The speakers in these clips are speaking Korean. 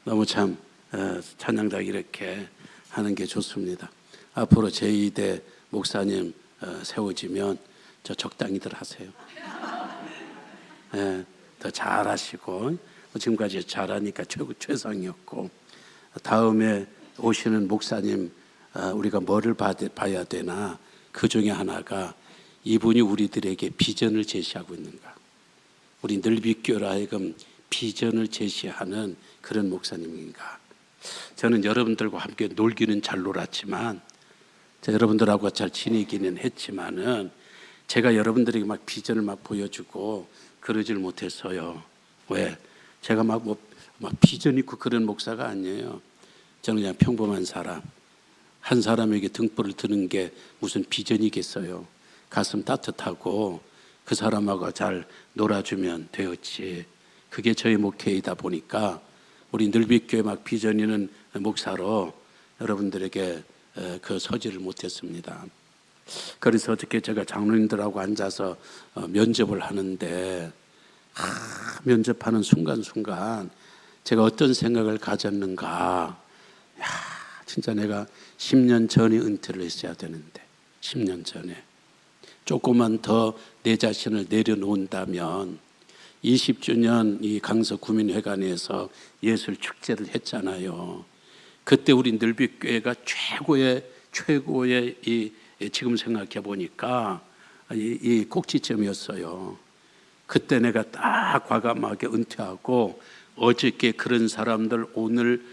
너무 참 찬양작 이렇게 하는 게 좋습니다. 앞으로 제2대 목사님 세워지면 저 적당히들 하세요. 더 잘하시고 지금까지 잘하니까 최상이었고, 다음에 오시는 목사님 우리가 뭐를 봐야 되나, 그 중에 하나가 이분이 우리들에게 비전을 제시하고 있는가. 우리 늘비교로 하여금 비전을 제시하는 그런 목사님인가. 저는 여러분들과 함께 놀기는 잘 놀았지만, 여러분들하고 잘 지내기는 했지만은 제가 여러분들에게 막 비전을 막 보여주고 그러질 못했어요. 왜? 제가 막 비전 있고 그런 목사가 아니에요. 저는 그냥 평범한 사람, 한 사람에게 등불을 드는 게 무슨 비전이겠어요. 가슴 따뜻하고 그 사람하고 잘 놀아주면 되었지. 그게 저희 목회이다 보니까 우리 늘비교회 막 비전 있는 목사로 여러분들에게 그 서지를 못했습니다. 그래서 어떻게 제가 장로님들하고 앉아서 면접을 하는데, 면접하는 순간순간 제가 어떤 생각을 가졌는가. 진짜 내가 10년 전에 은퇴를 했어야 되는데, 10년 전에 조금만 더 내 자신을 내려놓는다면 20주년 이 강서구민회관에서 예술축제를 했잖아요. 그때 우리 늘비교회가 최고의 지금 생각해 보니까 이 꼭지점이었어요. 그때 내가 딱 과감하게 은퇴하고, 어저께 그런 사람들 오늘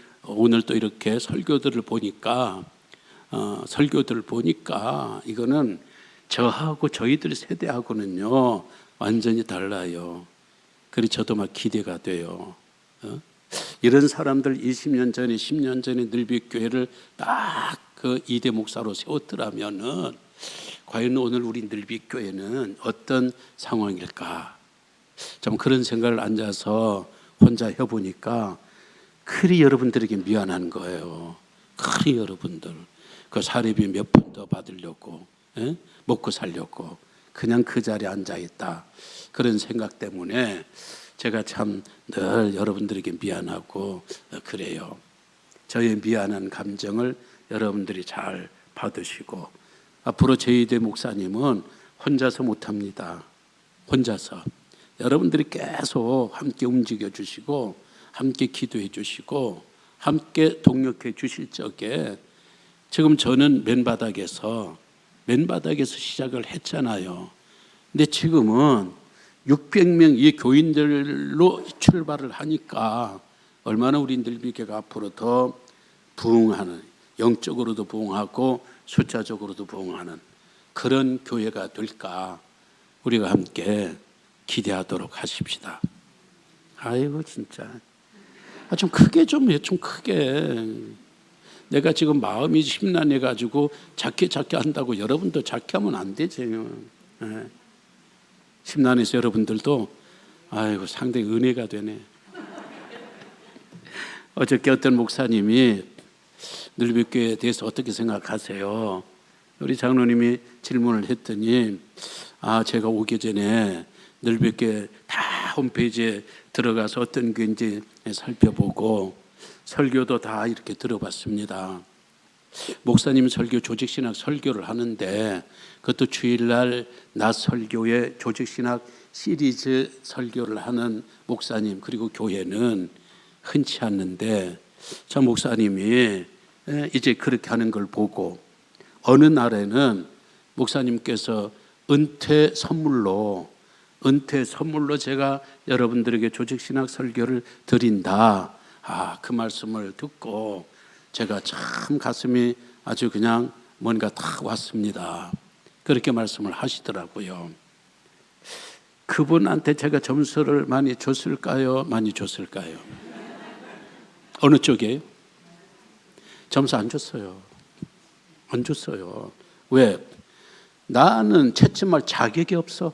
또 이렇게 설교들을 보니까 이거는 저하고 저희들 세대하고는요 완전히 달라요. 그래서 저도 막 기대가 돼요. 이런 사람들 20년 전에 10년 전에 늘비교회를 딱 그 2대 목사로 세웠더라면은 과연 오늘 우리 늘비교회는 어떤 상황일까? 좀 그런 생각을 앉아서 혼자 해보니까 그리 여러분들에게 미안한 거예요. 그리 여러분들 그 사례비 몇 푼 더 받으려고, 먹고 살려고 그냥 그 자리에 앉아있다, 그런 생각 때문에 제가 참 늘 여러분들에게 미안하고 그래요. 저의 미안한 감정을 여러분들이 잘 받으시고, 앞으로 제2대 목사님은 혼자서 못합니다. 혼자서 여러분들이 계속 함께 움직여 주시고 함께 기도해 주시고 함께 동력해 주실 적에, 지금 저는 맨바닥에서 시작을 했잖아요. 근데 지금은 600명 이 교인들로 출발을 하니까 얼마나 우리 늘비교회가 앞으로 더 부흥하는, 영적으로도 부흥하고 숫자적으로도 부흥하는 그런 교회가 될까, 우리가 함께 기대하도록 하십시다. 아이고 진짜 좀 크게 좀 크게. 내가 지금 마음이 심란해 가지고 작게 한다고 여러분도 작게 하면 안 되죠. 심란해서 여러분들도 아이고 상당히 은혜가 되네. 어저께 어떤 목사님이 늘비교회에 대해서 어떻게 생각하세요? 우리 장로님이 질문을 했더니, 제가 오기 전에 늘비교회 다 홈페이지에 들어가서 어떤 게인지 살펴보고 설교도 다 이렇게 들어봤습니다. 목사님 설교, 조직신학 설교를 하는데 그것도 주일날 낮 설교에 조직신학 시리즈 설교를 하는 목사님, 그리고 교회는 흔치 않는데, 저 목사님이 이제 그렇게 하는 걸 보고 어느 날에는 목사님께서 은퇴 선물로 제가 여러분들에게 조직신학 설교를 드린다, 그 말씀을 듣고 제가 참 가슴이 아주 그냥 뭔가 딱 왔습니다. 그렇게 말씀을 하시더라고요. 그분한테 제가 점수를 많이 줬을까요? 많이 줬을까요? 어느 쪽이에요? 점수 안 줬어요. 안 줬어요. 왜? 나는 채점할 자격이 없어.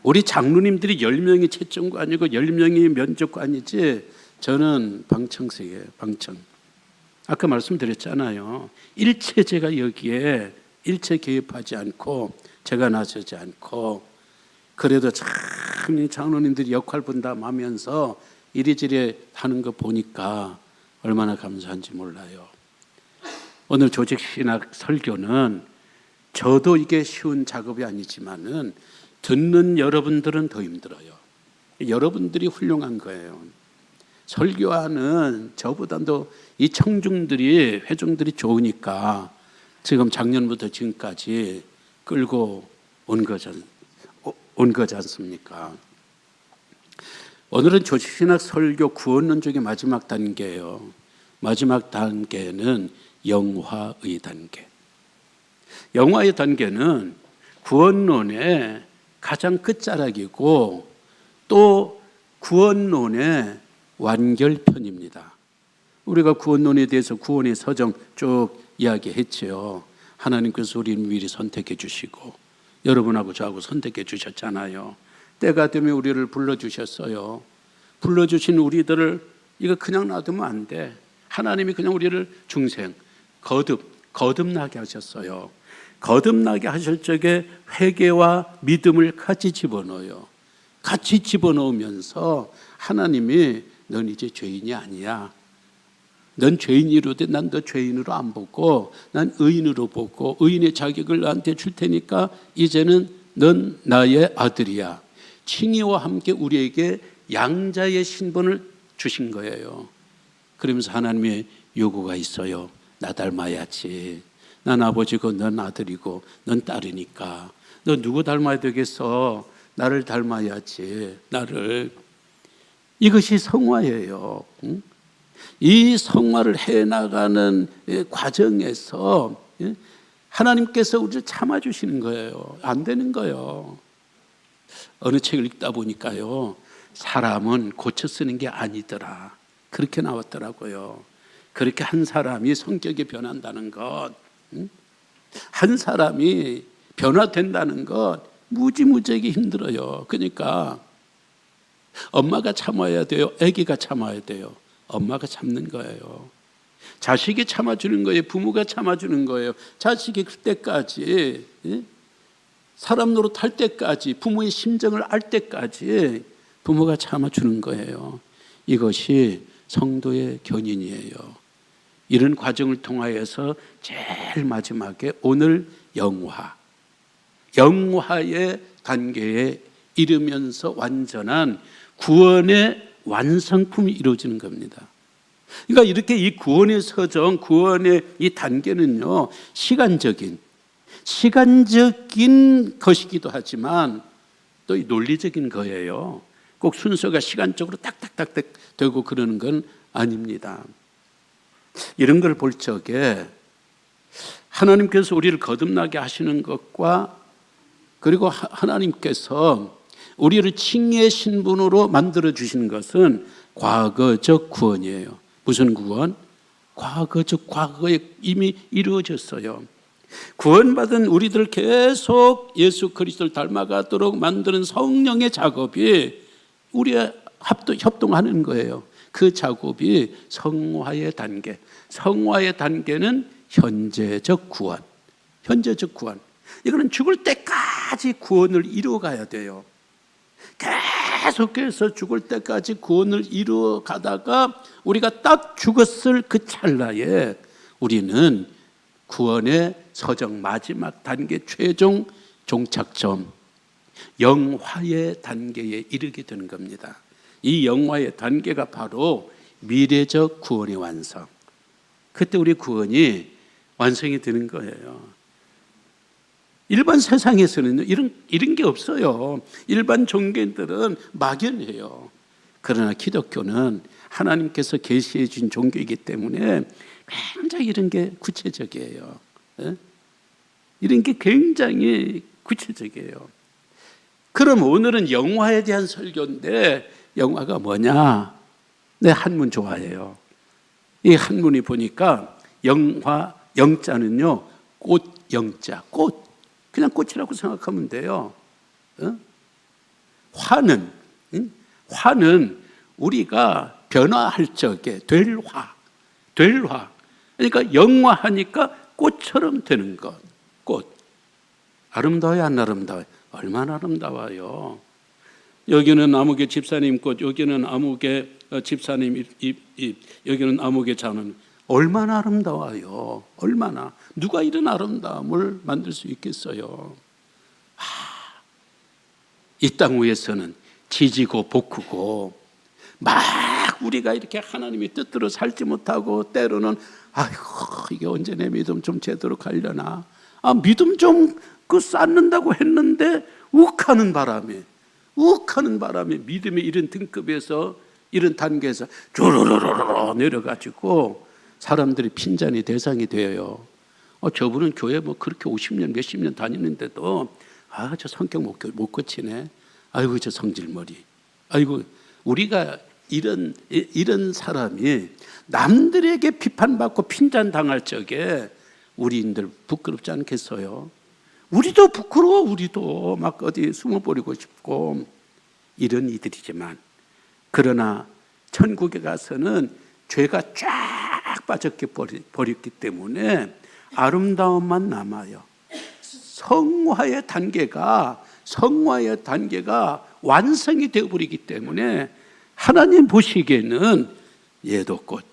우리 장로님들이 10명이 채점관이고 10명이 면접관이지 저는 방청석이에요. 방청. 아까 말씀드렸잖아요. 일체 제가 여기에 일체 개입하지 않고 제가 나서지 않고 그래도 참 이 장로님들이 역할 분담하면서 이리저리 하는 거 보니까 얼마나 감사한지 몰라요. 오늘 조직신학 설교는 저도 이게 쉬운 작업이 아니지만은 듣는 여러분들은 더 힘들어요. 여러분들이 훌륭한 거예요. 설교하는 저보다도 이 청중들이 회중들이 좋으니까 지금 작년부터 지금까지 끌고 온 거지 않습니까? 오늘은 조직신학 설교 구원론 중에 마지막 단계예요. 마지막 단계는 영화의 단계. 영화의 단계는 구원론의 가장 끝자락이고 또 구원론의 완결편입니다. 우리가 구원론에 대해서 구원의 서정 쭉 이야기했죠. 하나님께서 우리를 미리 선택해 주시고 여러분하고 저하고 선택해 주셨잖아요. 때가 되면 우리를 불러주셨어요. 불러주신 우리들을 이거 그냥 놔두면 안 돼. 하나님이 그냥 우리를 중생, 거듭나게 하셨어요. 거듭나게 하실 적에 회개와 믿음을 같이 집어넣어요. 같이 집어넣으면서 하나님이 넌 이제 죄인이 아니야. 넌 죄인이로되 난 너 죄인으로 안 보고 난 의인으로 보고 의인의 자격을 너한테 줄 테니까 이제는 넌 나의 아들이야. 칭의와 함께 우리에게 양자의 신분을 주신 거예요. 그러면서 하나님의 요구가 있어요. 나 닮아야지. 난 아버지고 넌 아들이고 넌 딸이니까 너 누구 닮아야 되겠어? 나를 닮아야지. 나를. 이것이 성화예요. 이 성화를 해나가는 과정에서 하나님께서 우리를 참아주시는 거예요. 안 되는 거예요. 어느 책을 읽다 보니까요, 사람은 고쳐 쓰는 게 아니더라. 그렇게 나왔더라고요. 그렇게 한 사람이 성격이 변한다는 것, 한 사람이 변화된다는 것 무지무지하게 힘들어요. 그러니까 엄마가 참아야 돼요? 아기가 참아야 돼요? 엄마가 참는 거예요. 자식이 참아주는 거예요? 부모가 참아주는 거예요? 자식이 클 때까지, 사람 노릇할 때까지, 부모의 심정을 알 때까지 부모가 참아주는 거예요. 이것이 성도의 견인이에요. 이런 과정을 통하여서 제일 마지막에 오늘 영화의 단계에 이르면서 완전한 구원의 완성품이 이루어지는 겁니다. 그러니까 이렇게 이 구원의 서정, 구원의 이 단계는요, 시간적인 것이기도 하지만 또 논리적인 거예요. 꼭 순서가 시간적으로 딱딱딱 되고 그러는 건 아닙니다. 이런 걸 볼 적에 하나님께서 우리를 거듭나게 하시는 것과 그리고 하나님께서 우리를 칭의의 신분으로 만들어 주시는 것은 과거적 구원이에요. 무슨 구원? 과거에 이미 이루어졌어요. 구원받은 우리들을 계속 예수 그리스도를 닮아가도록 만드는 성령의 작업이 우리와 협동하는 거예요. 그 작업이 성화의 단계. 성화의 단계는 현재적 구원. 이거는 죽을 때까지 구원을 이루어가야 돼요. 계속해서 죽을 때까지 구원을 이루어가다가 우리가 딱 죽었을 그 찰나에 우리는 구원의 서정 마지막 단계 최종 종착점 영화의 단계에 이르게 되는 겁니다. 이 영화의 단계가 바로 미래적 구원의 완성. 그때 우리 구원이 완성이 되는 거예요. 일반 세상에서는 이런 게 없어요. 일반 종교인들은 막연해요. 그러나 기독교는 하나님께서 계시해 준 종교이기 때문에 굉장히 이런 게 구체적이에요. 이런 게 굉장히 구체적이에요. 그럼 오늘은 영화에 대한 설교인데 영화가 뭐냐? 내 한문 좋아해요. 이 한문이 보니까 영자는요, 꽃 영자, 꽃. 그냥 꽃이라고 생각하면 돼요. 화는, 응? 화는 우리가 변화할 적에 될 화. 그러니까 영화하니까 꽃처럼 되는 것. 꽃. 아름다워요, 안 아름다워요? 얼마나 아름다워요. 여기는 아무개 집사님 꽃, 여기는 아무개 집사님 잎, 여기는 아무개 자는. 얼마나 아름다워요. 얼마나. 누가 이런 아름다움을 만들 수 있겠어요. 이 땅 위에서는 지지고 볶고 막 우리가 이렇게 하나님의 뜻대로 살지 못하고 때로는 아이고 이게 언제 내 믿음 좀 제대로 가려나, 믿음 좀 쌓는다고 했는데 욱하는 바람에 믿음의 이런 등급에서 이런 단계에서 쪼르르르 내려가지고 사람들이 핀잔이 대상이 되어요. 저분은 교회 뭐 그렇게 50년 몇십 년 다니는데도 저 성격 못 고치네. 아이고 저 성질머리. 아이고 우리가 이런 사람이 남들에게 비판받고 핀잔 당할 적에 우리인들 부끄럽지 않겠어요? 우리도 부끄러워. 우리도 막 어디 숨어버리고 싶고 이런 이들이지만, 그러나 천국에 가서는 죄가 쫙 빠졌게 버렸기 때문에 아름다움만 남아요. 성화의 단계가 완성이 되어버리기 때문에 하나님 보시기에는 얘도 꽃,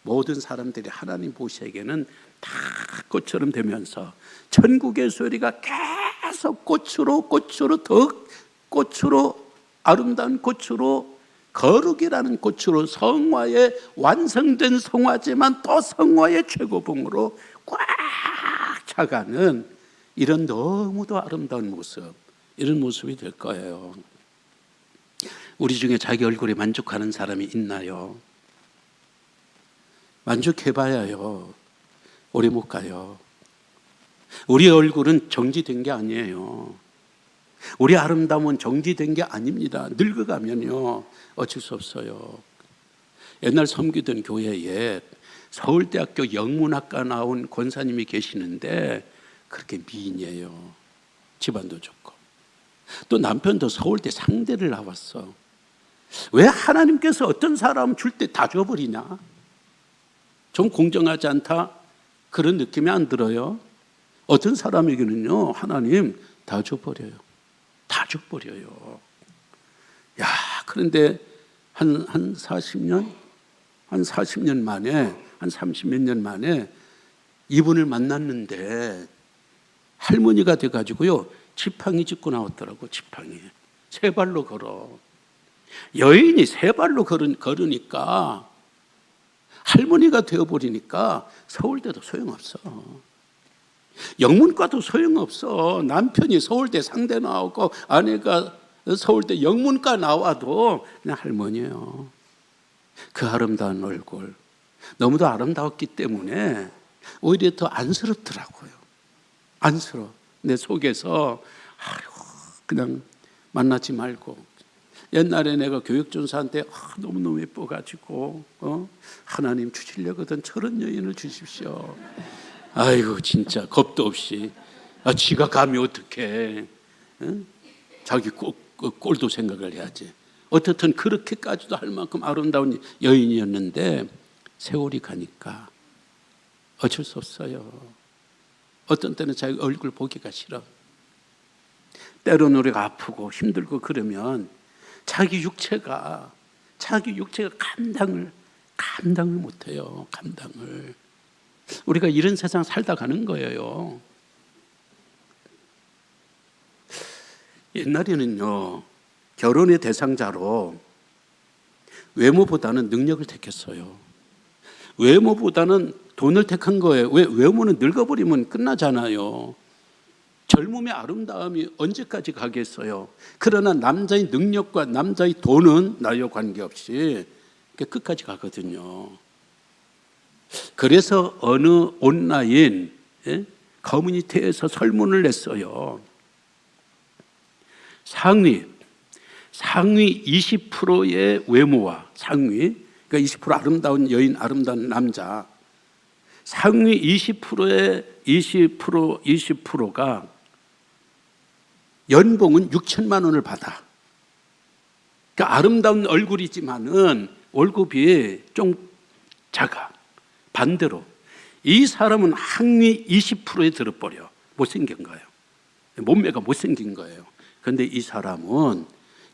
모든 사람들이 하나님 보시기에는 다 꽃처럼 되면서 천국의 소리가 계속 꽃으로 아름다운 꽃으로, 거룩이라는 꽃으로, 성화의 완성된 성화지만 또 성화의 최고봉으로 꽉 차가는 이런 너무도 아름다운 모습, 이런 모습이 될 거예요. 우리 중에 자기 얼굴에 만족하는 사람이 있나요? 만족해봐야요, 오래 못 가요. 우리 얼굴은 정지된 게 아니에요. 우리 아름다움은 정지된 게 아닙니다. 늙어가면요 어쩔 수 없어요. 옛날 섬기던 교회에 서울대학교 영문학과 나온 권사님이 계시는데 그렇게 미인이에요. 집안도 좋고 또 남편도 서울대 상대를 나왔어. 왜 하나님께서 어떤 사람 줄 때 다 줘버리냐? 좀 공정하지 않다? 그런 느낌이 안 들어요? 어떤 사람에게는요 하나님 다 줘버려요. 다 줘버려요. 야, 그런데 한 40년 만에, 한 30몇 년 만에 이분을 만났는데 할머니가 돼가지고요 지팡이 짚고 나왔더라고. 지팡이 세 발로 걸어. 여인이 세 발로 걸으니까, 할머니가 되어버리니까 서울대도 소용없어. 영문과도 소용없어. 남편이 서울대 상대 나오고 아내가 서울대 영문과 나와도 그냥 할머니예요. 그 아름다운 얼굴, 너무도 아름다웠기 때문에 오히려 더 안쓰럽더라고요. 안쓰러워. 내 속에서 그냥 만나지 말고. 옛날에 내가 교육전사한테 너무너무 예뻐가지고 하나님 주시려거든 저런 여인을 주십시오. 아이고 진짜 겁도 없이 지가 감히 어떻게 자기 꼴도 생각을 해야지. 어떻든 그렇게까지도 할 만큼 아름다운 여인이었는데 세월이 가니까 어쩔 수 없어요. 어떤 때는 자기 얼굴 보기가 싫어. 때로는 우리가 아프고 힘들고 그러면 자기 육체가 감당을 못해요. 감당을. 우리가 이런 세상 살다 가는 거예요. 옛날에는요 결혼의 대상자로 외모보다는 능력을 택했어요. 외모보다는 돈을 택한 거예요. 왜? 외모는 늙어버리면 끝나잖아요. 젊음의 아름다움이 언제까지 가겠어요? 그러나 남자의 능력과 남자의 돈은 나이와 관계없이 끝까지 가거든요. 그래서 어느 온라인 커뮤니티에서 설문을 냈어요. 상위 20%의 외모와 그러니까 20% 아름다운 여인, 아름다운 남자, 상위 20%의 20%가 연봉은 6천만 원을 받아. 그러니까 아름다운 얼굴이지만은 월급이 좀 작아. 반대로 이 사람은 학리 20%에 들어버려. 못생긴 거예요. 몸매가 못생긴 거예요. 그런데 이 사람은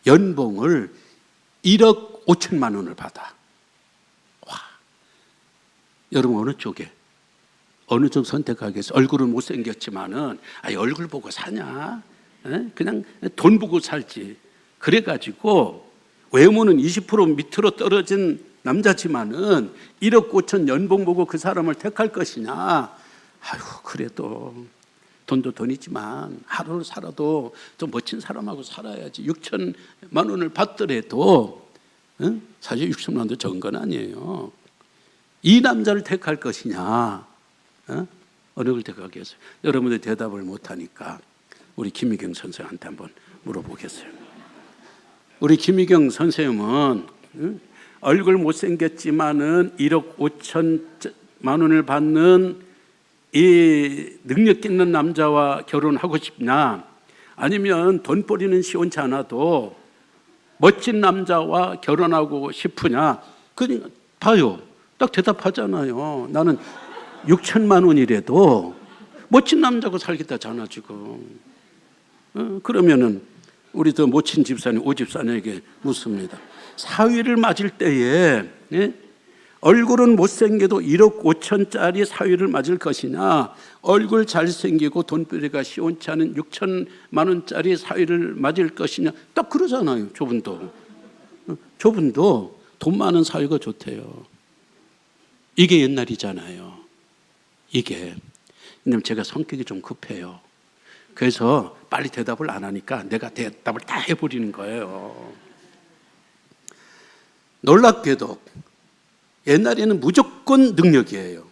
연봉을 1억 5천만 원을 받아. 와, 여러분 어느 쪽에? 어느 쪽 선택하겠어? 얼굴은 못생겼지만은 얼굴 보고 사냐? 그냥 돈 보고 살지. 그래가지고 외모는 20% 밑으로 떨어진 남자지만은 1억 5천 연봉 보고 그 사람을 택할 것이냐? 아유, 그래도 돈도 돈이지만 하루를 살아도 좀 멋진 사람하고 살아야지. 6천만 원을 받더라도 사실 6천만 원도 적은 건 아니에요. 이 남자를 택할 것이냐? 어느 걸 택하겠어요? 여러분들 대답을 못하니까 우리 김희경 선생한테 한번 물어보겠어요. 우리 김희경 선생님은 얼굴 못생겼지만은 1억 5천만 원을 받는 이 능력 있는 남자와 결혼하고 싶냐? 아니면 돈벌이는 시원치 않아도 멋진 남자와 결혼하고 싶으냐? 그러니까 다요. 딱 대답하잖아요. 나는 6천만 원이라도 멋진 남자고 살겠다잖아 지금. 그러면은 우리 더 모친 집사님 오집사님에게 묻습니다. 사위를 맞을 때에 얼굴은 못생겨도 1억 5천짜리 사위를 맞을 것이냐, 얼굴 잘생기고 돈벌이가 시원치 않은 6천만 원짜리 사위를 맞을 것이냐. 딱 그러잖아요. 저분도 돈 많은 사위가 좋대요. 이게 옛날이잖아요. 이게. 왜냐면 제가 성격이 좀 급해요. 그래서 빨리 대답을 안 하니까 내가 대답을 다 해버리는 거예요. 놀랍게도 옛날에는 무조건 능력이에요.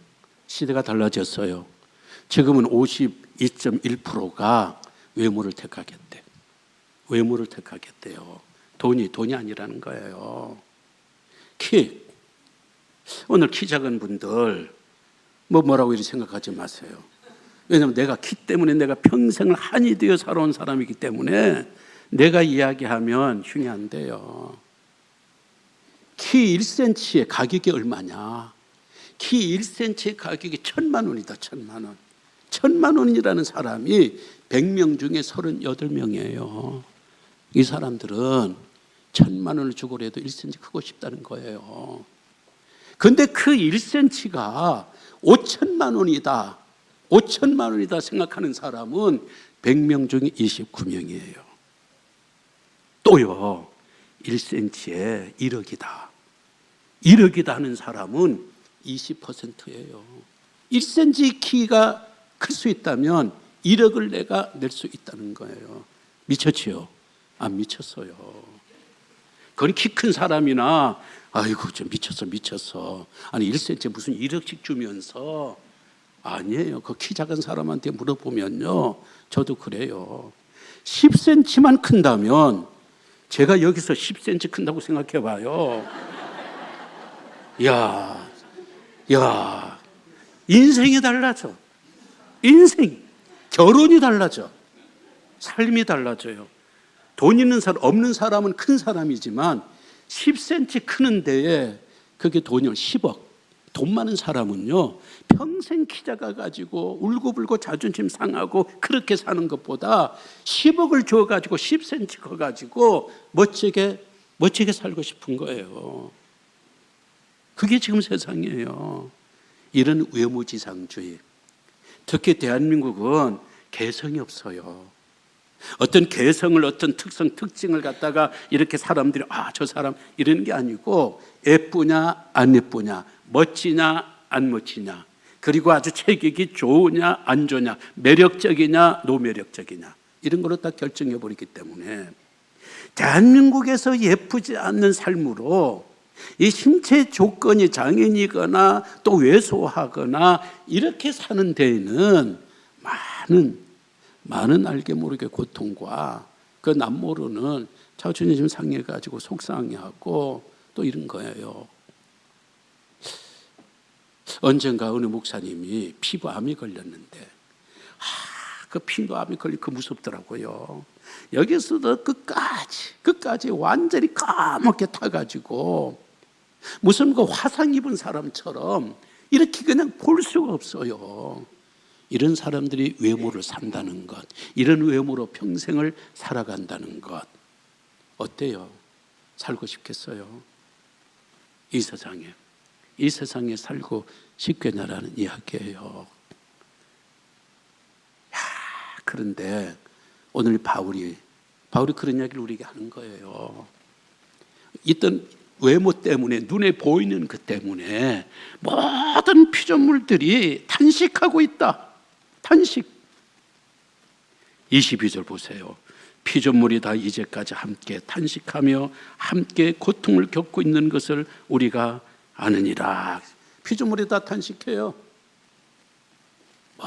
시대가 달라졌어요. 지금은 52.1%가 외모를 택하겠대. 외모를 택하겠대요. 돈이 아니라는 거예요. 키. 오늘 키 작은 분들 뭐라고 이렇게 생각하지 마세요. 왜냐하면 내가 키 때문에 내가 평생을 한이 되어 살아온 사람이기 때문에 내가 이야기하면 흉이 안 돼요. 키 1cm의 가격이 얼마냐? 키 1cm의 가격이 1,000만 원이다. 1,000만 원. 1,000만 원이라는 사람이 100명 중에 38명이에요. 이 사람들은 1,000만 원을 주고라도 1cm 크고 싶다는 거예요. 그런데 그 1cm가 5천만 원이다. 5천만 원이다 생각하는 사람은 100명 중에 29명이에요. 또요, 1cm에 1억이다. 1억이다 하는 사람은 20%예요. 1cm 키가 클 수 있다면 1억을 내가 낼 수 있다는 거예요. 미쳤지요? 안 미쳤어요. 그건 키 큰 사람이나 아이고 좀 미쳤어. 아니 1cm 무슨 1억씩 주면서 아니에요. 그 키 작은 사람한테 물어보면요. 저도 그래요. 10cm만 큰다면 제가 여기서 10cm 큰다고 생각해 봐요. 야, 인생이 달라져. 인생, 결혼이 달라져. 삶이 달라져요. 돈 있는 사람, 없는 사람은 큰 사람이지만 10cm 크는 데에 그게 돈이 10억. 돈 많은 사람은요, 평생 키 작아가지고 울고불고 자존심 상하고 그렇게 사는 것보다 10억을 줘가지고 10cm 커가지고 멋지게 살고 싶은 거예요. 그게 지금 세상이에요. 이런 외모지상주의. 특히 대한민국은 개성이 없어요. 어떤 개성을, 어떤 특징을 갖다가 이렇게 사람들이 저 사람 이러는 게 아니고 예쁘냐 안 예쁘냐, 멋지냐 안 멋지냐, 그리고 아주 체격이 좋으냐 안 좋냐, 매력적이냐 노매력적이냐, 이런 걸로 딱 결정해 버리기 때문에 대한민국에서 예쁘지 않는 삶으로 이 신체 조건이 장애인이거나 또 왜소하거나 이렇게 사는 데에는 많은 알게 모르게 고통과 그 남모르는 자존심 상해가지고 속상해하고 또 이런 거예요. 언젠가 어느 목사님이 피부암이 걸렸는데 그 핑도암이 걸리 그 무섭더라고요. 여기서도 끝까지 완전히 까맣게 타가지고 무슨 그 화상 입은 사람처럼 이렇게 그냥 볼 수가 없어요. 이런 사람들이 외모를 산다는 것, 이런 외모로 평생을 살아간다는 것, 어때요? 살고 싶겠어요? 이 세상에 살고 싶겠냐라는 이야기예요. 그런데 오늘 바울이 그런 이야기를 우리에게 하는 거예요. 있던 외모 때문에, 눈에 보이는 것 때문에 모든 피조물들이 탄식하고 있다. 탄식. 22절 보세요. 피조물이 다 이제까지 함께 탄식하며 함께 고통을 겪고 있는 것을 우리가 아느니라. 피조물이 다 탄식해요.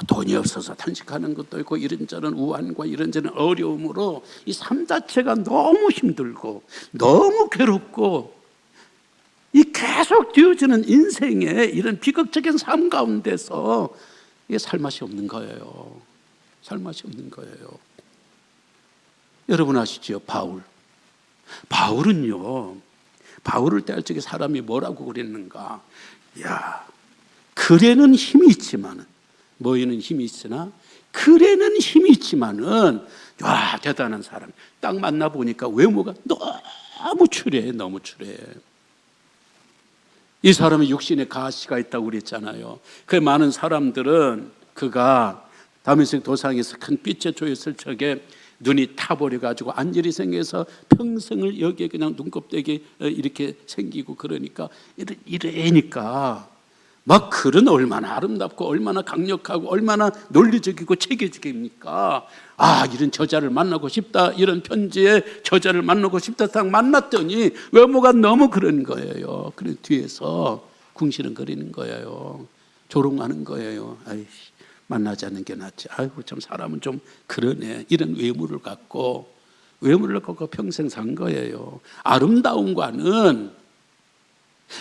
돈이 없어서 탄식하는 것도 있고, 이런저런 우환과 이런저런 어려움으로 이 삶 자체가 너무 힘들고 너무 괴롭고, 이 계속 뒤어지는 인생의 이런 비극적인 삶 가운데서 이게 살맛이 없는 거예요. 살맛이 없는 거예요. 여러분 아시죠? 바울은요, 바울을 대할 적에 사람이 뭐라고 그랬는가? 야, 글에는 힘이 있지만은, 모이는 힘이 있으나 글에는 힘이 있지만은, 와, 대단한 사람. 딱 만나보니까 외모가 너무 추레해. 이 사람은 육신에 가시가 있다고 그랬잖아요. 그 많은 사람들은 그가 다메섹 도상에서 큰 빛에 조였을 적에 눈이 타버려가지고 안절이 생겨서 평생을 여기에 그냥 눈곱대기 이렇게 생기고, 그러니까 이러니까 막 글은 얼마나 아름답고 얼마나 강력하고 얼마나 논리적이고 체계적입니까? 이런 저자를 만나고 싶다, 이런 편지의 저자를 만나고 싶다 딱 만났더니 외모가 너무 그런 거예요. 그래서 뒤에서 궁시렁거리는 거예요. 조롱하는 거예요. 아이씨, 만나지 않는 게 낫지. 아이고, 참 사람은 좀 그러네. 이런 외모를 갖고 평생 산 거예요. 아름다움과는,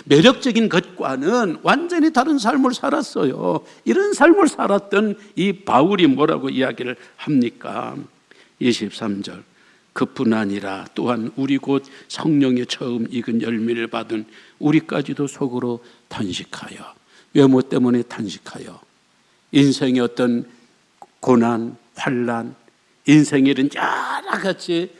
매력적인 것과는 완전히 다른 삶을 살았어요. 이런 삶을 살았던 이 바울이 뭐라고 이야기를 합니까? 23절. 그뿐 아니라 또한 우리 곧 성령의 처음 익은 열매를 받은 우리까지도 속으로 탄식하여, 외모 때문에 탄식하여, 인생의 어떤 고난, 환난, 인생의 이런 여러 가지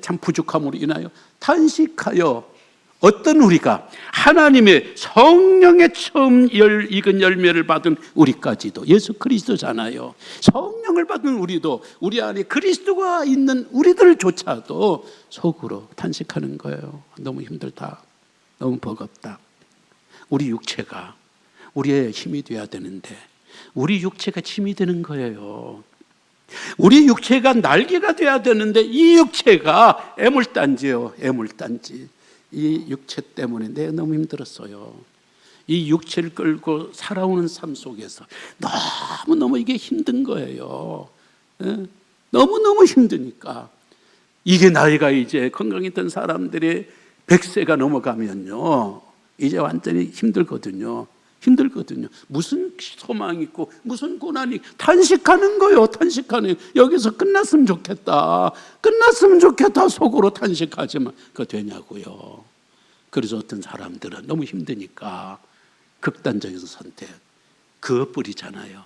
참 부족함으로 인하여 탄식하여, 어떤 우리가 하나님의 성령의 처음 익은 열매를 받은 우리까지도, 예수 그리스도잖아요. 성령을 받은 우리도, 우리 안에 그리스도가 있는 우리들조차도 속으로 탄식하는 거예요. 너무 힘들다, 너무 버겁다. 우리 육체가 우리의 힘이 돼야 되는데 우리 육체가 짐이 되는 거예요. 우리 육체가 날개가 돼야 되는데 이 육체가 애물단지예요. 애물단지. 이 육체 때문에 내가 너무 힘들었어요. 이 육체를 끌고 살아오는 삶 속에서 너무너무 이게 힘든 거예요. 너무너무 힘드니까. 이게 나이가 이제 건강했던 사람들이 100세가 넘어가면요, 이제 완전히 힘들거든요. 무슨 소망이 있고 무슨 고난이, 탄식하는 거예요. 여기서 끝났으면 좋겠다 속으로 탄식하지만 그거 되냐고요. 그래서 어떤 사람들은 너무 힘드니까 극단적인 선택, 그것뿐이잖아요.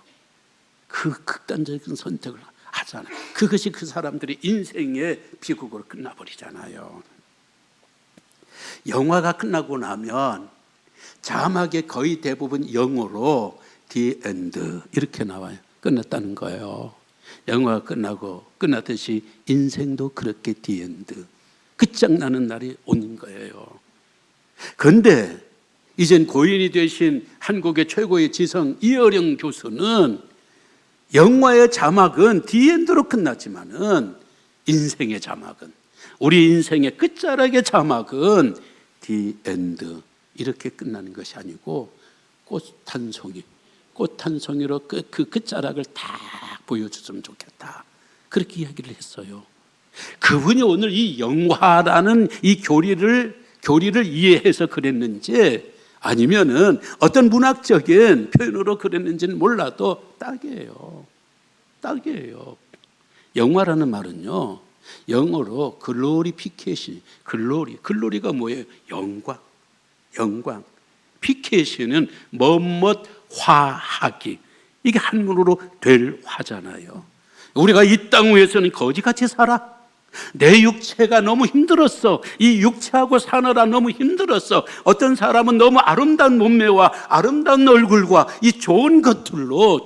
그 극단적인 선택을 하잖아요. 그것이 그 사람들의 인생의 비극으로 끝나버리잖아요. 영화가 끝나고 나면 자막에 거의 대부분 영어로 The End 이렇게 나와요. 끝났다는 거예요. 영화가 끝나듯이 인생도 그렇게 The End, 끝장나는 날이 오는 거예요. 그런데 이젠 고인이 되신 한국의 최고의 지성 이어령 교수는 영화의 자막은 The End로 끝났지만은 인생의 자막은, 우리 인생의 끝자락의 자막은 The End 이렇게 끝나는 것이 아니고 꽃 한 송이로 그 끝자락을 딱 보여줬으면 좋겠다, 그렇게 이야기를 했어요. 그분이 오늘 이 영화라는 이 교리를 이해해서 그랬는지 아니면은 어떤 문학적인 표현으로 그랬는지는 몰라도 딱이에요. 딱이에요. 영화라는 말은요, 영어로 글로리피케이션, 글로리가 뭐예요? 영광. 피케이션은 화하기. 이게 한문으로 될 화잖아요. 우리가 이 땅 위에서는 거지같이 살아. 내 육체가 너무 힘들었어. 이 육체하고 사느라 너무 힘들었어. 어떤 사람은 너무 아름다운 몸매와 아름다운 얼굴과 이 좋은 것들로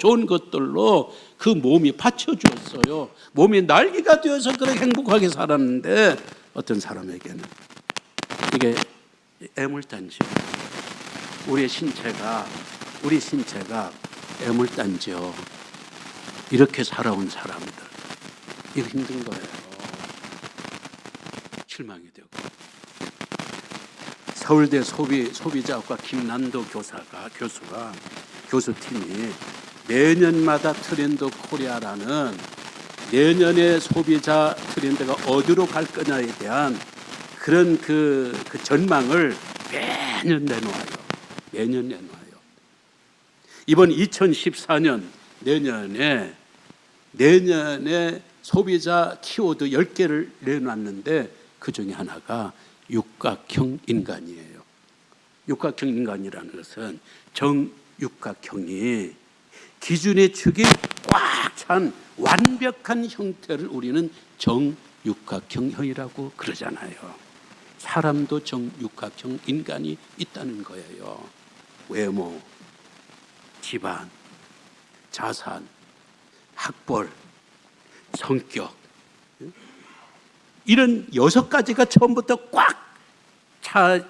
그 몸이 받쳐주었어요. 몸이 날개가 되어서 그렇게 행복하게 살았는데, 어떤 사람에게는 이게 애물단지요. 우리 신체가 애물단지요. 이렇게 살아온 사람들, 이거 힘든 거예요. 실망이 되고. 서울대 소비자학과 김난도 교수팀이 내년마다 트렌드 코리아라는 내년의 소비자 트렌드가 어디로 갈 거냐에 대한 그런 그 전망을 매년 내놓아요. 이번 2014년 내년에 소비자 키워드 10개를 내놨는데 그 중에 하나가 육각형 인간이에요. 육각형 인간이라는 것은 정육각형이 기준의 축이 꽉 찬 완벽한 형태를 우리는 정육각형이라고 그러잖아요. 사람도 정육각형 인간이 있다는 거예요. 외모, 집안, 자산, 학벌, 성격, 이런 6가지가 처음부터 꽉 차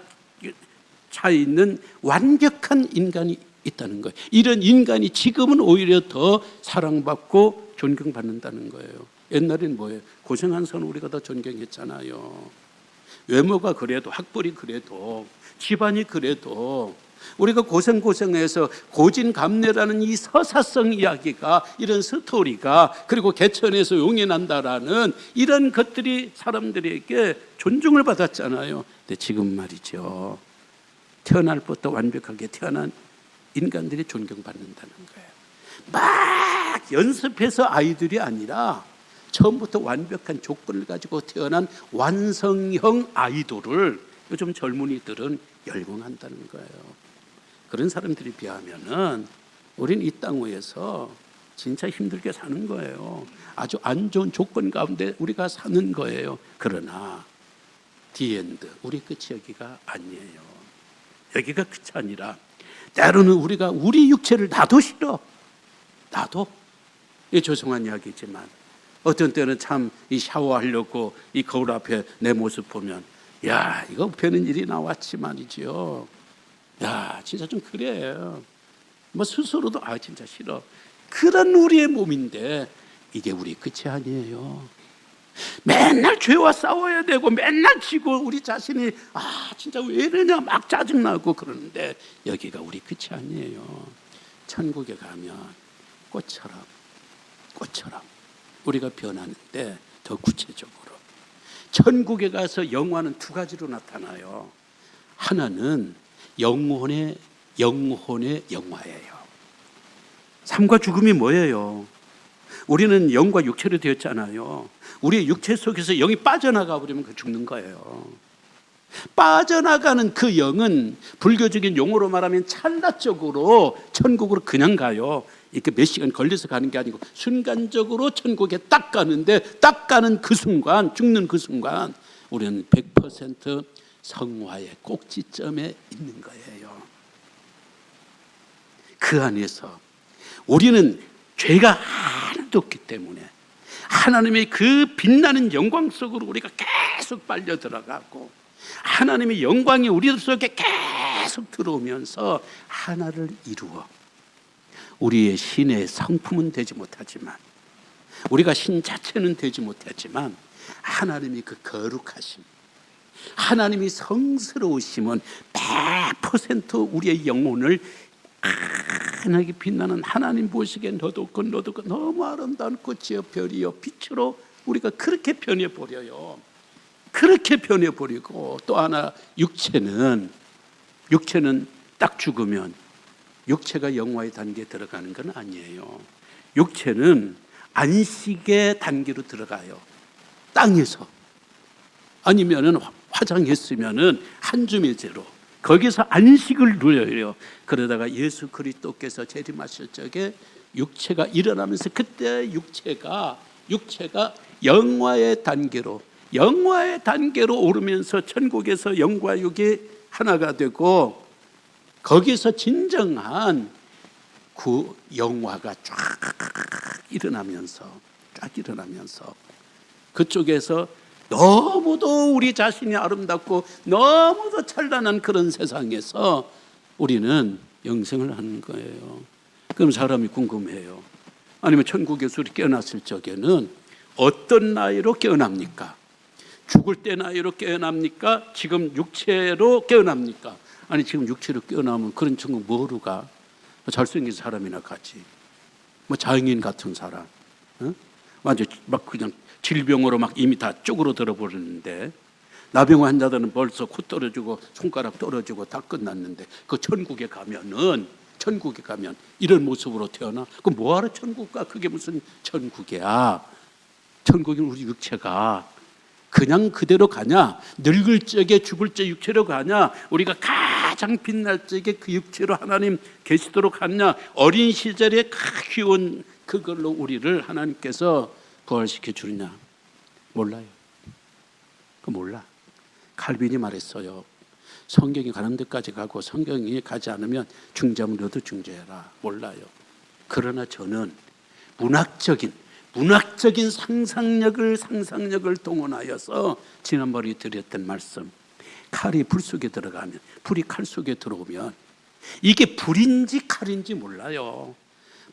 있는 완벽한 인간이 있다는 거예요. 이런 인간이 지금은 오히려 더 사랑받고 존경받는다는 거예요. 옛날에는 뭐예요? 고생한 사람 우리가 더 존경했잖아요. 외모가 그래도, 학벌이 그래도, 집안이 그래도, 우리가 고생해서 고진감래라는 이 서사성 이야기가, 이런 스토리가, 그리고 개천에서 용이 난다라는 이런 것들이 사람들에게 존중을 받았잖아요. 근데 지금 말이죠, 태어날 때부터 완벽하게 태어난 인간들이 존경받는다는 거예요. 막 연습해서 아이들이 아니라 처음부터 완벽한 조건을 가지고 태어난 완성형 아이돌을 요즘 젊은이들은 열광한다는 거예요. 그런 사람들에 비하면은 우리는 이 땅 위에서 진짜 힘들게 사는 거예요. 아주 안 좋은 조건 가운데 우리가 사는 거예요. 그러나 디엔드, 우리 끝이 여기가 아니에요. 여기가 끝이 아니라 때로는 우리가 우리 육체를 나도 싫어. 이 죄송한 이야기지만 어떤 때는 참 이 샤워하려고 이 거울 앞에 내 모습 보면, 야, 이거 뵈는 일이 나왔지 말이죠. 야, 진짜 좀 그래요. 뭐 스스로도 진짜 싫어. 그런 우리의 몸인데 이게 우리 끝이 아니에요. 맨날 죄와 싸워야 되고 맨날 지고 우리 자신이 진짜 왜 이러냐 막 짜증나고 그러는데 여기가 우리 끝이 아니에요. 천국에 가면 꽃처럼 우리가 변하는데, 더 구체적으로 천국에 가서 영화는 2가지로 나타나요. 하나는 영혼의 영화예요. 삶과 죽음이 뭐예요? 우리는 영과 육체로 되었잖아요. 우리의 육체 속에서 영이 빠져나가 버리면 그 죽는 거예요. 빠져나가는 그 영은 불교적인 용어로 말하면 찰나적으로 천국으로 그냥 가요. 이렇게 몇 시간 걸려서 가는 게 아니고 순간적으로 천국에 딱 가는데, 딱 가는 그 순간, 죽는 그 순간 우리는 100% 성화의 꼭지점에 있는 거예요. 그 안에서 우리는 죄가 하나도 없기 때문에 하나님의 그 빛나는 영광 속으로 우리가 계속 빨려 들어가고, 하나님의 영광이 우리 속에 계속 들어오면서 하나를 이루어 우리의 신의 성품은 되지 못하지만, 우리가 신 자체는 되지 못하지만 하나님의 그 거룩하심, 하나님이 성스러우심은 100% 우리의 영혼을 환하게 빛나는, 하나님 보시기엔 너도 너무 아름다운 꽃이요 별이요 빛으로 우리가 그렇게 변해버려요. 그렇게 변해버리고, 또 하나 육체는 딱 죽으면 육체가 영화의 단계에 들어가는 건 아니에요. 육체는 안식의 단계로 들어가요. 땅에서. 아니면은 화장했으면은 한줌의 죄로 거기서 안식을 누려요. 그러다가 예수 그리스도께서 재림하실 적에 육체가 일어나면서 그때 육체가 영화의 단계로 오르면서 천국에서 영과 육이 하나가 되고 거기서 진정한 그 영화가 쫙 일어나면서 그쪽에서 너무도 우리 자신이 아름답고 너무도 찬란한 그런 세상에서 우리는 영생을 하는 거예요. 그럼 사람이 궁금해요. 아니면 천국에서 우리 깨어났을 적에는 어떤 나이로 깨어납니까? 죽을 때 나이로 깨어납니까? 지금 육체로 깨어납니까? 아니 지금 육체로 깨어나면 그런 천국 뭐로 가? 잘생긴 사람이나 가지. 뭐 장인 같은 사람, 완전 막 그냥 질병으로 막 이미 다 쪼그러들어 버렸는데 나병 환자들은 벌써 코 떨어지고 손가락 떨어지고 다 끝났는데 그 천국에 가면 이런 모습으로 태어나. 그럼 뭐하러 천국 가? 그게 무슨 천국이야? 천국은 우리 육체가 그냥 그대로 가냐? 늙을 적에 죽을 적 육체로 가냐? 우리가 가장 빛날 적에 그 육체로 하나님 계시도록 하냐? 어린 시절에 키운 그걸로 우리를 하나님께서 부활시켜 주느냐? 몰라요. 그 몰라. 칼빈이 말했어요. 성경이 가는 데까지 가고 성경이 가지 않으면 중자물로도 중재해라. 몰라요. 그러나 저는 문학적인 상상력을 동원하여서 지난번에 드렸던 말씀, 칼이 불 속에 들어가면, 불이 칼 속에 들어오면 이게 불인지 칼인지 몰라요.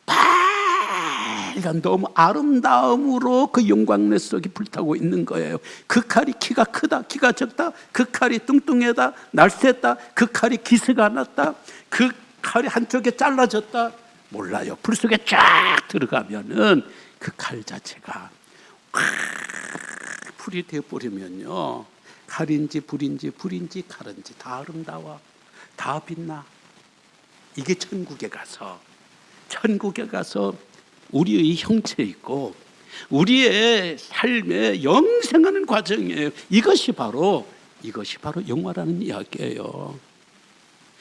빨간 너무 아름다움으로 그 영광내 속이 불타고 있는 거예요. 그 칼이 키가 크다, 키가 적다, 그 칼이 뚱뚱하다, 날쌔다, 그 칼이 기스가 났다, 그 칼이 한쪽에 잘라졌다, 몰라요. 불 속에 쫙 들어가면은 그 칼 자체가 불이 되어버리면요, 칼인지 불인지 칼인지 다 아름다워, 다 빛나. 이게 천국에 가서 우리의 형체 있고 우리의 삶에 영생하는 과정이에요. 이것이 바로 영화라는 이야기예요.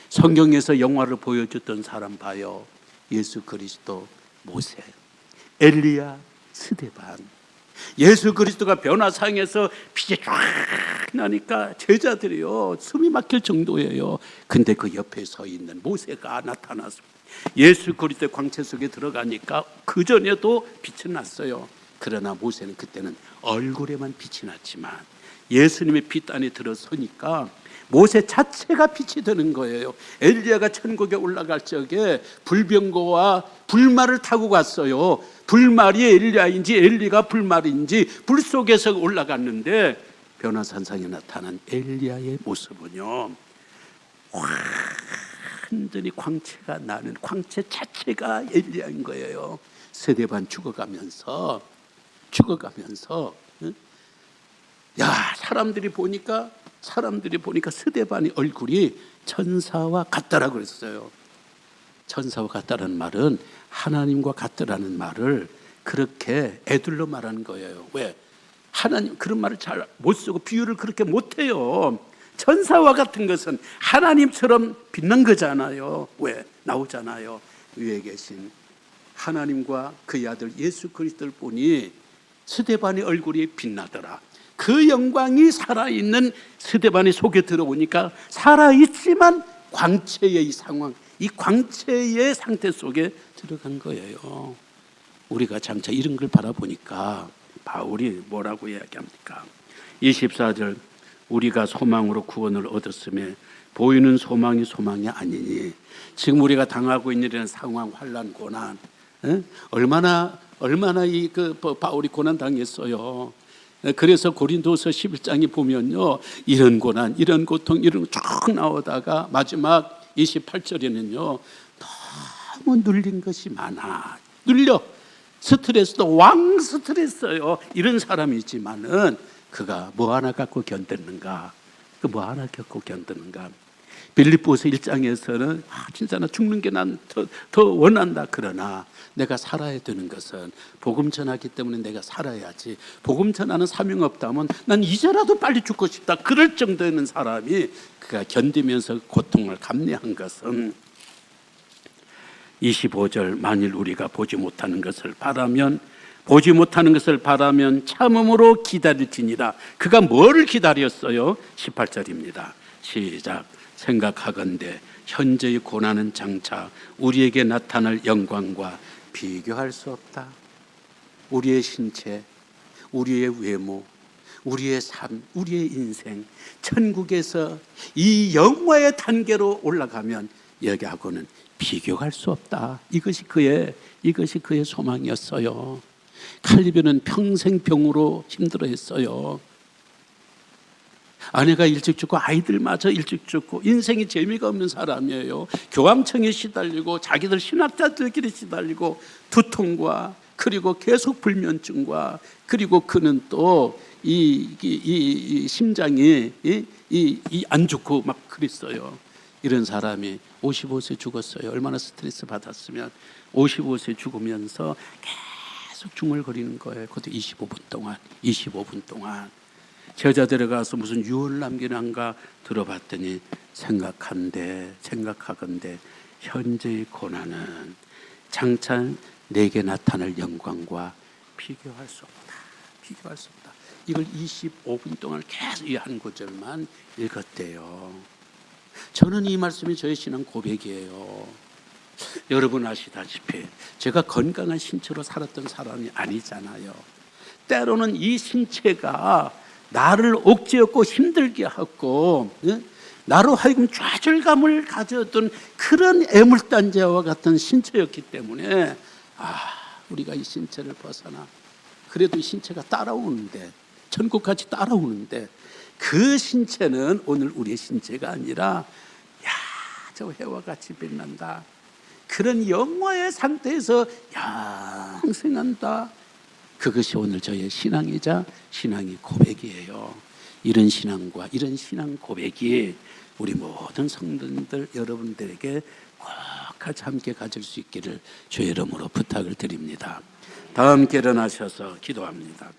성경에서 영화를 보여줬던 사람 봐요. 예수 그리스도, 모세, 엘리야, 스데반. 예수 그리스도가 변화상에서 빛이 쫙 나니까 제자들이요 숨이 막힐 정도예요. 근데 그 옆에 서 있는 모세가 나타나서 예수 그리스도의 광채 속에 들어가니까 그 전에도 빛이 났어요. 그러나 모세는 그때는 얼굴에만 빛이 났지만 예수님의 빛 안에 들어서니까 모세 자체가 빛이 되는 거예요. 엘리야가 천국에 올라갈 적에 불병거와 불말을 타고 갔어요. 불말이 엘리야인지 엘리가 불말인지 불 속에서 올라갔는데 변화산상에 나타난 엘리야의 모습은요, 완전히 광채가 나는, 광채 자체가 엘리야인 거예요. 세대반 죽어가면서 사람들이 보니까 스데반의 얼굴이 천사와 같다라고 그랬어요. 천사와 같다라는 말은 하나님과 같다라는 말을 그렇게 애들로 말하는 거예요. 왜? 하나님 그런 말을 잘 못 쓰고 비유를 그렇게 못 해요. 천사와 같은 것은 하나님처럼 빛난 거잖아요. 왜? 나오잖아요. 위에 계신 하나님과 그의 아들 예수 그리스도를 보니 스데반의 얼굴이 빛나더라. 그 영광이 살아있는 스데반의 속에 들어오니까 살아있지만 광채의 이 상황, 이 광채의 상태 속에 들어간 거예요. 우리가 장차 이런 걸 바라보니까 바울이 뭐라고 이야기합니까? 24절, 우리가 소망으로 구원을 얻었음에 보이는 소망이 아니니. 지금 우리가 당하고 있는 이런 상황, 환난, 고난, 얼마나 바울이 고난 당했어요. 그래서 고린도서 11장에 보면요, 이런 고난, 이런 고통, 이런 거 쭉 나오다가 마지막 28절에는요, 너무 눌린 것이 많아. 눌려. 스트레스도 왕 스트레스예요. 이런 사람이지만은 그가 뭐 하나 갖고 견뎠는가? 그 뭐 하나 겪고 견뎠는가? 빌립보서 1장에서는 진짜 나 죽는 게 난 더 원한다. 그러나 내가 살아야 되는 것은 복음 전하기 때문에 내가 살아야지. 복음 전하는 사명 없다면 난 이제라도 빨리 죽고 싶다. 그럴 정도는 사람이 그가 견디면서 고통을 감내한 것은 25절 만일 우리가 보지 못하는 것을 바라면 참음으로 기다릴지니라. 그가 뭐를 기다렸어요? 18절입니다. 시작. 생각하건대 현재의 고난은 장차 우리에게 나타날 영광과 비교할 수 없다. 우리의 신체, 우리의 외모, 우리의 삶, 우리의 인생, 천국에서 이 영화의 단계로 올라가면 여기하고는 비교할 수 없다. 이것이 그의 소망이었어요. 칼리비는 평생 병으로 힘들어했어요. 아내가 일찍 죽고 아이들마저 일찍 죽고 인생이 재미가 없는 사람이에요. 교감청에 시달리고 자기들 신학자들끼리 시달리고 두통과 그리고 계속 불면증과 그리고 그는 또 이 심장이 안 좋고 막 그랬어요. 이런 사람이 55세 죽었어요. 얼마나 스트레스 받았으면 55세 죽으면서 계속 중얼거리는 거예요. 그것도 25분 동안 제자들에 가서 무슨 유언 남기는가 들어봤더니 생각하건대 현재의 고난은 장차 내게 나타날 영광과 비교할 수 없다. 이걸 25분 동안 계속 이 한 구절만 읽었대요. 저는 이 말씀이 저의 신앙 고백이에요. 여러분 아시다시피 제가 건강한 신체로 살았던 사람이 아니잖아요. 때로는 이 신체가 나를 옥죄었고 힘들게 하고 나로 하여금 좌절감을 가졌던 그런 애물단지와 같은 신체였기 때문에 우리가 이 신체를 벗어나 그래도 이 신체가 따라오는데 천국까지 따라오는데 그 신체는 오늘 우리의 신체가 아니라 저 해와 같이 빛난다. 그런 영화의 상태에서 영생한다. 그것이 오늘 저의 신앙이자 신앙의 고백이에요. 이런 신앙과 이런 신앙 고백이 우리 모든 성도들 여러분들에게 꼭 같이 함께 가질 수 있기를 주의 이름으로 부탁을 드립니다. 다 함께 일어나셔서 기도합니다.